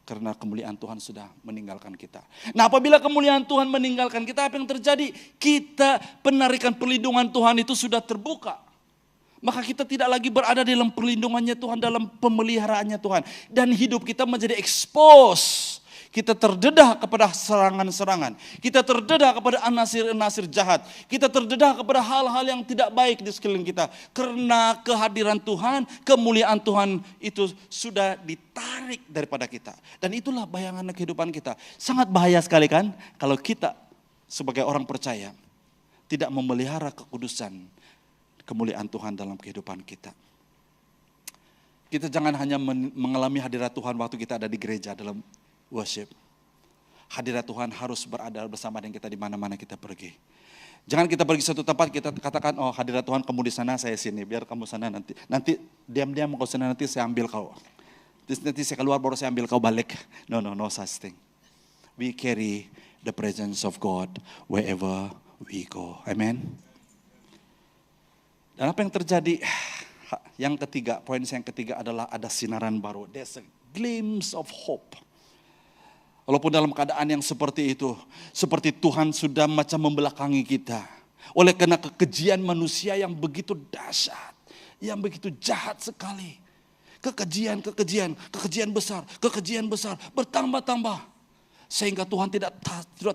karena kemuliaan Tuhan sudah meninggalkan kita. Nah, apabila kemuliaan Tuhan meninggalkan kita, apa yang terjadi? Kita, penarikan perlindungan Tuhan itu sudah terbuka. Maka kita tidak lagi berada dalam perlindungannya Tuhan, dalam pemeliharaannya Tuhan. Dan hidup kita menjadi expose. Kita terdedah kepada serangan-serangan. Kita terdedah kepada anasir-anasir jahat. Kita terdedah kepada hal-hal yang tidak baik di sekeliling kita. Karena kehadiran Tuhan, kemuliaan Tuhan itu sudah ditarik daripada kita. Dan itulah bayangan kehidupan kita. Sangat bahaya sekali kan kalau kita sebagai orang percaya tidak memelihara kekudusan, kemuliaan Tuhan dalam kehidupan kita. Kita jangan hanya mengalami hadirat Tuhan waktu kita ada di gereja dalam worship. Hadirat Tuhan harus berada bersama dengan kita di mana-mana kita pergi. Jangan kita pergi suatu tempat kita katakan, oh hadirat Tuhan kamu di sana, saya sini. Biar kamu sana nanti. Nanti diam-diam kau sana, nanti saya ambil kau. Nanti saya keluar baru saya ambil kau balik. No such thing. We carry the presence of God wherever we go. Amen. Dan apa yang terjadi? Yang ketiga, poin yang ketiga adalah ada sinaran baru. There's a glimpse of hope. Walaupun dalam keadaan yang seperti itu, seperti Tuhan sudah macam membelakangi kita. Oleh karena kekejian manusia yang begitu dahsyat, yang begitu jahat sekali. Kekejian besar, bertambah-tambah. Sehingga Tuhan tidak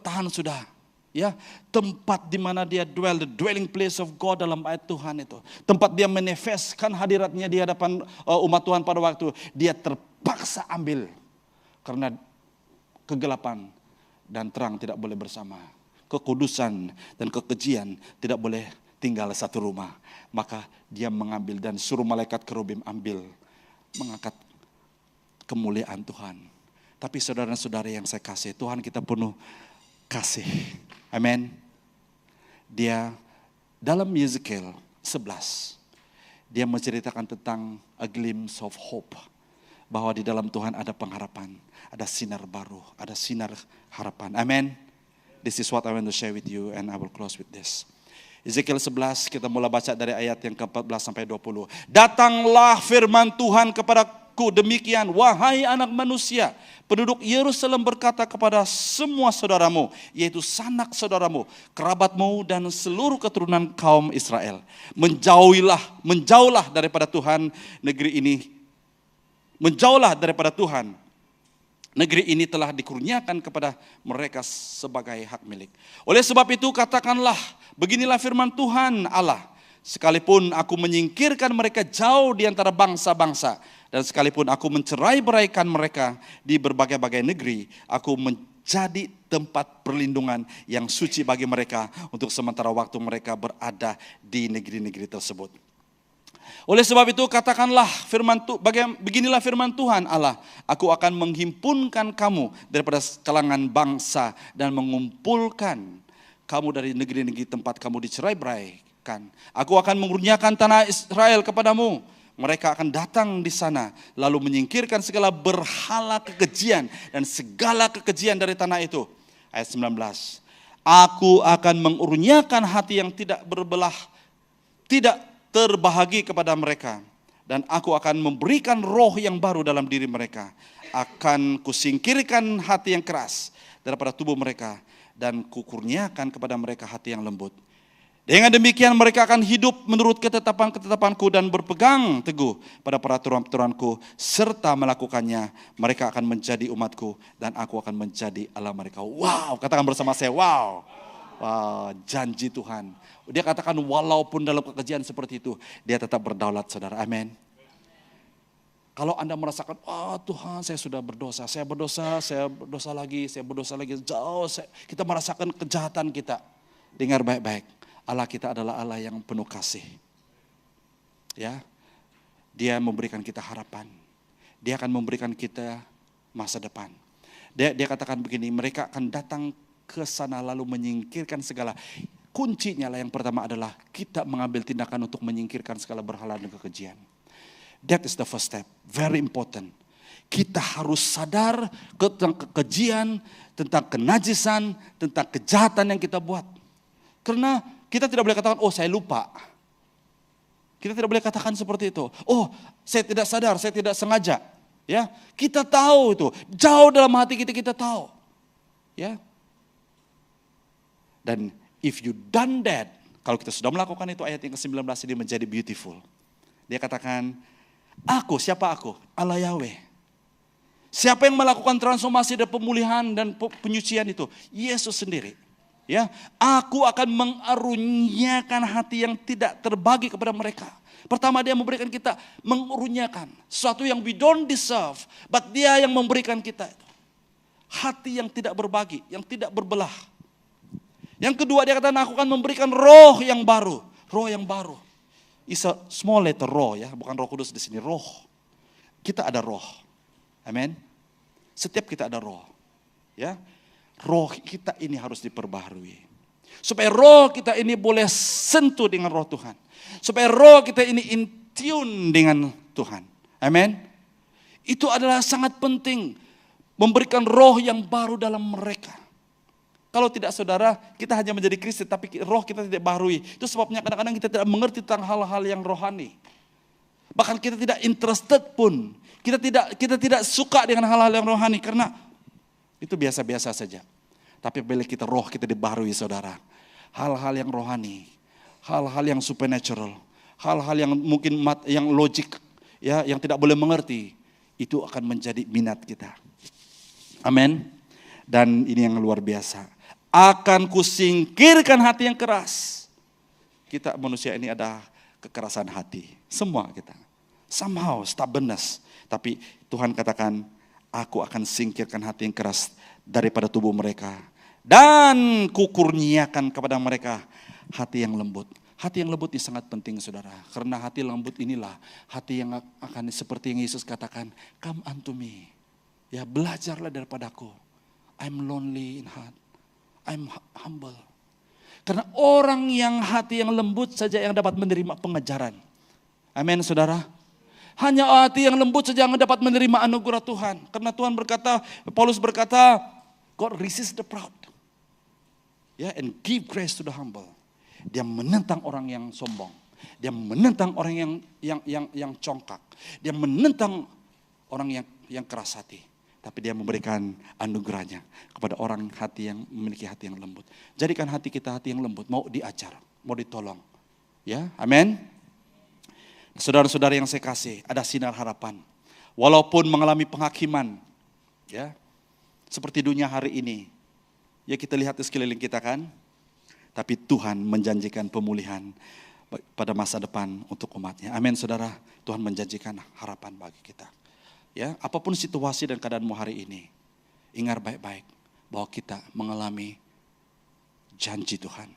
tahan sudah. Ya, tempat di mana dia the dwelling place of God dalam ayat Tuhan itu. Tempat dia manifestkan hadiratnya di hadapan umat Tuhan pada waktu dia terpaksa ambil. Karena kegelapan dan terang tidak boleh bersama. Kekudusan dan kekejian tidak boleh tinggal satu rumah. Maka dia mengambil dan suruh malaikat kerubim ambil. Mengangkat kemuliaan Tuhan. Tapi saudara-saudara yang saya kasih, Tuhan kita penuh kasih. Amin. Dia dalam Yeskiel 11, dia menceritakan tentang a glimpse of hope. Bahwa di dalam Tuhan ada pengharapan, ada sinar baru, ada sinar harapan. Amin. This is what I want to share with you and I will close with this. Yeskiel 11 kita mulai baca dari ayat yang ke-14 sampai 20. Datanglah firman Tuhan kepadaku demikian, wahai anak manusia, penduduk Yerusalem berkata kepada semua saudaramu, yaitu sanak saudaramu, kerabatmu dan seluruh keturunan kaum Israel. Menjauhlah daripada Tuhan negeri ini. Menjauhlah daripada Tuhan. Negeri ini telah dikurniakan kepada mereka sebagai hak milik. Oleh sebab itu katakanlah, beginilah firman Tuhan Allah. Sekalipun aku menyingkirkan mereka jauh di antara bangsa-bangsa, dan sekalipun aku mencerai-beraikan mereka di berbagai-bagai negeri, aku menjadi tempat perlindungan yang suci bagi mereka untuk sementara waktu mereka berada di negeri-negeri tersebut. Oleh sebab itu katakanlah beginilah firman Tuhan Allah, aku akan menghimpunkan kamu daripada kalangan bangsa dan mengumpulkan kamu dari negeri-negeri tempat kamu dicerai-beraikan. Aku akan mengurniakan tanah Israel kepadamu. Mereka akan datang di sana lalu menyingkirkan segala berhala kekejian dan segala kekejian dari tanah itu. Ayat 19. Aku akan mengurniakan hati yang tidak berbelah, tidak terbahagi kepada mereka, dan aku akan memberikan roh yang baru dalam diri mereka. Akan kusingkirkan hati yang keras daripada tubuh mereka, dan kukurniakan kepada mereka hati yang lembut. Dengan demikian mereka akan hidup menurut ketetapan-ketetapanku dan berpegang teguh pada peraturan-peraturanku serta melakukannya. Mereka akan menjadi umatku dan aku akan menjadi Allah mereka. Wow, katakan bersama saya, wow. Wow, janji Tuhan. Dia katakan walaupun dalam kekejian seperti itu, dia tetap berdaulat, saudara. Amin. Kalau Anda merasakan, Tuhan saya sudah berdosa, saya berdosa lagi, jauh. Kita merasakan kejahatan kita. Dengar baik-baik, Allah kita adalah Allah yang penuh kasih. Ya, dia memberikan kita harapan. Dia akan memberikan kita masa depan. Dia katakan begini, mereka akan datang ke sana lalu menyingkirkan segala. Kuncinya lah yang pertama adalah kita mengambil tindakan untuk menyingkirkan segala berhala dan kekejian. That is the first step, very important. Kita harus sadar tentang kekejian, tentang kenajisan, tentang kejahatan yang kita buat. Karena kita tidak boleh katakan, saya lupa. Kita tidak boleh katakan seperti itu. Saya tidak sadar, saya tidak sengaja. Ya, kita tahu itu, jauh dalam hati kita tahu. Ya. Dan if you done that, kalau kita sudah melakukan itu, ayat yang ke-19 ini menjadi beautiful. Dia katakan, siapa aku? Allah Yahweh. Siapa yang melakukan transformasi dan pemulihan dan penyucian itu? Yesus sendiri. Ya, aku akan mengaruniakan hati yang tidak terbagi kepada mereka. Pertama dia memberikan kita, mengaruniakan sesuatu yang we don't deserve, but dia yang memberikan kita itu. Hati yang tidak berbagi, yang tidak berbelah. Yang kedua dia katakan, aku akan memberikan roh yang baru. Roh yang baru. It's a small letter roh ya, bukan Roh Kudus di sini, roh. Kita ada roh. Amin. Setiap kita ada roh. Ya. Roh kita ini harus diperbaharui. Supaya roh kita ini boleh sentuh dengan roh Tuhan. Supaya roh kita ini in tune dengan Tuhan. Amin. Itu adalah sangat penting. Memberikan roh yang baru dalam mereka. Kalau tidak saudara, kita hanya menjadi Kristen tapi roh kita tidak baharui. Itu sebabnya kadang-kadang kita tidak mengerti tentang hal-hal yang rohani. Bahkan kita tidak interested pun. Kita tidak suka dengan hal-hal yang rohani karena itu biasa-biasa saja. Tapi bila kita roh kita dibaharui saudara. Hal-hal yang rohani, hal-hal yang supernatural, hal-hal yang mungkin yang logik, ya, yang tidak boleh mengerti, itu akan menjadi minat kita. Amin. Dan ini yang luar biasa. Akan kusingkirkan hati yang keras. Kita manusia ini ada kekerasan hati. Semua kita. Somehow stubbornness. Tapi Tuhan katakan, aku akan singkirkan hati yang keras daripada tubuh mereka. Dan kukurniakan kepada mereka hati yang lembut. Hati yang lembut ini sangat penting saudara. Karena hati lembut inilah hati yang akan seperti yang Yesus katakan, come unto me. Ya, belajarlah daripadaku. I'm lonely in heart. I'm humble. Karena orang yang hati yang lembut saja yang dapat menerima pengajaran. Amin saudara. Hanya hati yang lembut saja yang dapat menerima anugerah Tuhan. Karena Tuhan berkata, Paulus berkata, God resists the proud. Ya, and give grace to the humble. Dia menentang orang yang sombong. Dia menentang orang yang congkak. Dia menentang orang yang keras hati. Tapi dia memberikan anugerahnya kepada orang hati yang memiliki hati yang lembut. Jadikan hati kita hati yang lembut, mau diajar, mau ditolong. Ya, amin. Saudara-saudara yang saya kasih, ada sinar harapan. Walaupun mengalami penghakiman, ya, seperti dunia hari ini, ya kita lihat di sekeliling kita kan, tapi Tuhan menjanjikan pemulihan pada masa depan untuk umatnya. Amin saudara, Tuhan menjanjikan harapan bagi kita. Ya, apapun situasi dan keadaanmu hari ini, ingat baik-baik bahwa kita mengalami janji Tuhan.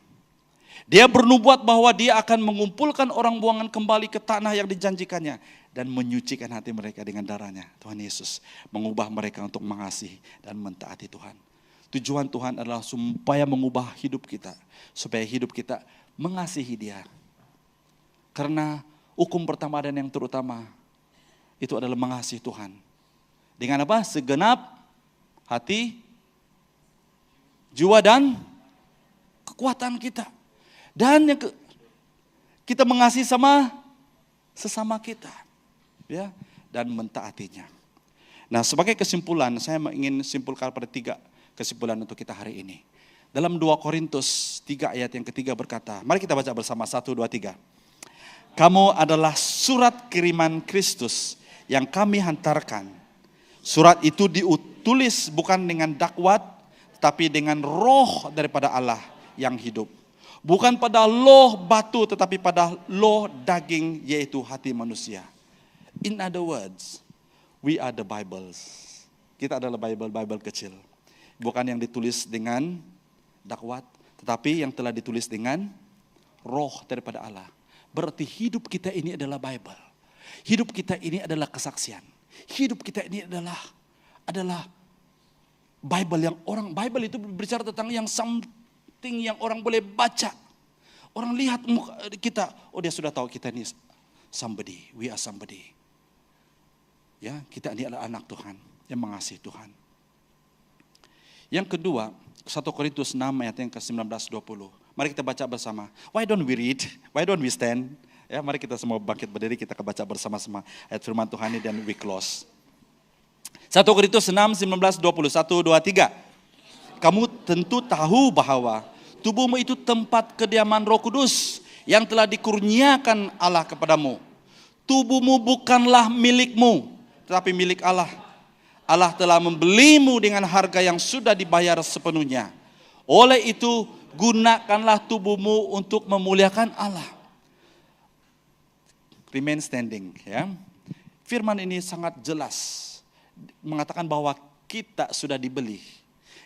Dia bernubuat bahwa dia akan mengumpulkan orang buangan kembali ke tanah yang dijanjikannya dan menyucikan hati mereka dengan darahnya. Tuhan Yesus mengubah mereka untuk mengasihi dan mentaati Tuhan. Tujuan Tuhan adalah supaya mengubah hidup kita, supaya hidup kita mengasihi Dia. Karena hukum pertama dan yang terutama itu adalah mengasihi Tuhan. Dengan apa? Segenap hati, jiwa dan kekuatan kita. Dan yang kita mengasihi sesama kita, ya, dan mentaatinya. Nah, sebagai kesimpulan, saya ingin simpulkan pada 3 kesimpulan untuk kita hari ini. Dalam 2 Korintus 3 ayat yang ketiga berkata, mari kita baca bersama 1, 2, 3. Kamu adalah surat kiriman Kristus yang kami hantarkan. Surat itu ditulis bukan dengan dakwat, tapi dengan roh daripada Allah yang hidup. Bukan pada loh batu, tetapi pada loh daging, yaitu hati manusia. In other words, we are the Bibles. Kita adalah Bible kecil. Bukan yang ditulis dengan dakwat, tetapi yang telah ditulis dengan roh daripada Allah. Berarti hidup kita ini adalah Bible. Hidup kita ini adalah kesaksian. Hidup kita ini adalah Bible yang Bible itu berbicara tentang yang yang orang boleh baca. Orang lihat muka kita, oh dia sudah tahu kita ini somebody, we are somebody. Ya, kita ini adalah anak Tuhan yang mengasihi Tuhan. Yang kedua, 1 Korintus 6 ayat yang ke-19 20. Mari kita baca bersama. Why don't we read? Why don't we stand? Ya, mari kita semua bangkit berdiri, kita baca bersama-sama ayat firman Tuhan ini dan we close. 1 Korintus 6 19 20 1 2 3. Kamu tentu tahu bahwa tubuhmu itu tempat kediaman Roh Kudus yang telah dikurniakan Allah kepadamu. Tubuhmu bukanlah milikmu, tetapi milik Allah. Allah telah membelimu dengan harga yang sudah dibayar sepenuhnya. Oleh itu, gunakanlah tubuhmu untuk memuliakan Allah. Remain standing, ya. Firman ini sangat jelas mengatakan bahwa kita sudah dibeli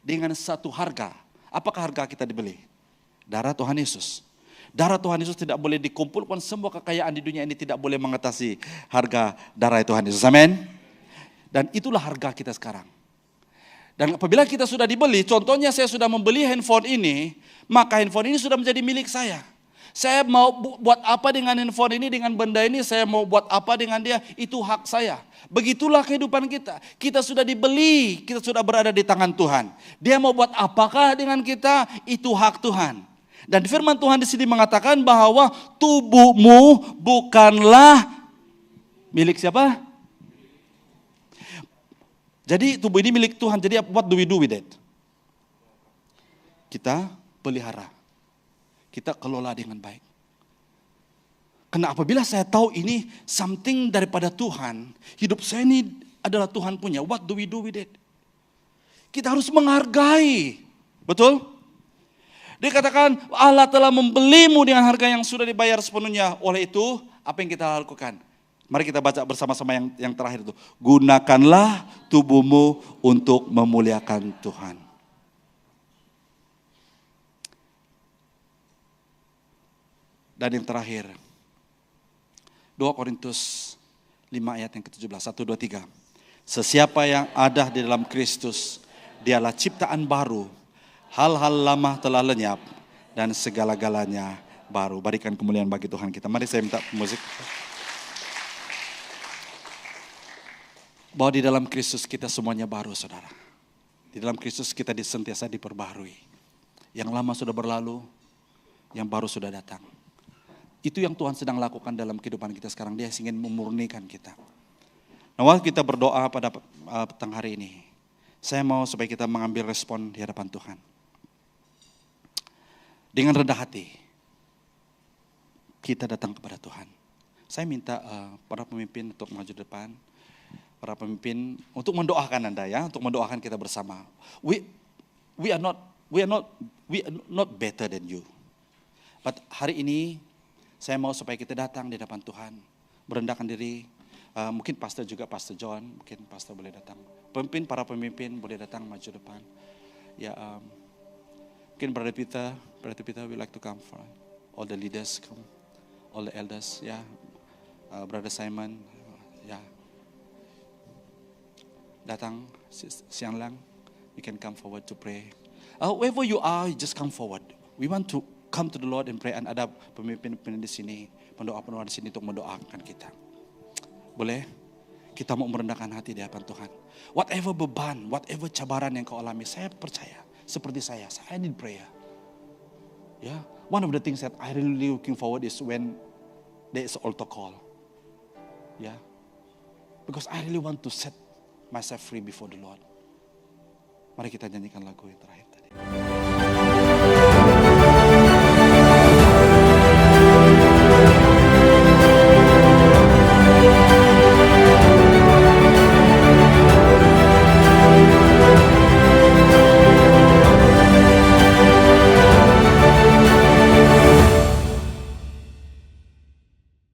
dengan satu harga. Apakah harga kita dibeli? Darah Tuhan Yesus. Darah Tuhan Yesus tidak boleh dikumpulkan, semua kekayaan di dunia ini tidak boleh mengatasi harga darah Tuhan Yesus. Amin. Dan itulah harga kita sekarang. Dan apabila kita sudah dibeli, contohnya saya sudah membeli handphone ini, maka handphone ini sudah menjadi milik saya. Saya mau buat apa dengan handphone ini, dengan benda ini, saya mau buat apa dengan dia, itu hak saya. Begitulah kehidupan kita. Kita sudah dibeli, kita sudah berada di tangan Tuhan. Dia mau buat apakah dengan kita, itu hak Tuhan. Dan firman Tuhan di sini mengatakan bahwa tubuhmu bukanlah milik siapa? Jadi tubuh ini milik Tuhan, jadi what do we do with it? Kita pelihara. Kita kelola dengan baik. Karena apabila saya tahu ini something daripada Tuhan, hidup saya ini adalah Tuhan punya, what do we do with it? Kita harus menghargai. Betul? Dia katakan Allah telah membelimu dengan harga yang sudah dibayar sepenuhnya. Oleh itu, apa yang kita lakukan? Mari kita baca bersama-sama yang terakhir itu. Gunakanlah tubuhmu untuk memuliakan Tuhan. Dan yang terakhir, 2 Korintus 5 ayat yang ke-17, 1, 2, 3. Sesiapa yang ada di dalam Kristus, dialah ciptaan baru. Hal-hal lama telah lenyap dan segala-galanya baru. Berikan kemuliaan bagi Tuhan kita. Mari saya minta musik. Bahwa di dalam Kristus kita semuanya baru, saudara. Di dalam Kristus kita sentiasa diperbaharui. Yang lama sudah berlalu, yang baru sudah datang. Itu yang Tuhan sedang lakukan dalam kehidupan kita sekarang. Dia ingin memurnikan kita. Nah, waktu kita berdoa pada petang hari ini, saya mau supaya kita mengambil respon di hadapan Tuhan. Dengan rendah hati, kita datang kepada Tuhan. Saya minta para pemimpin untuk maju depan. Para pemimpin untuk mendoakan Anda, ya, untuk mendoakan kita bersama. We are not better than you. But hari ini saya mau supaya kita datang di hadapan Tuhan, merendahkan diri. Mungkin pastor juga, Pastor John, mungkin pastor boleh datang. Pemimpin, para pemimpin boleh datang maju depan. Ya, mungkin Brother Peter we like to come for all the leaders come, all the elders, ya. Brother Simon, ya. Datang siang lang, you can come forward to pray. Wherever you are, just come forward. We want to come to the Lord and pray. And ada pemimpin-pemimpin di sini, pendoa-pendoa di sini untuk mendoakan kita. Boleh? Kita mau merendahkan hati di hadapan Tuhan. Whatever beban, whatever cabaran yang kau alami, saya percaya. Seperti saya need prayer. Ya, one of the things that I really looking forward is when there is altar call. Ya, because I really want to set myself free before the Lord. Mari kita nyanyikan lagu yang terakhir tadi.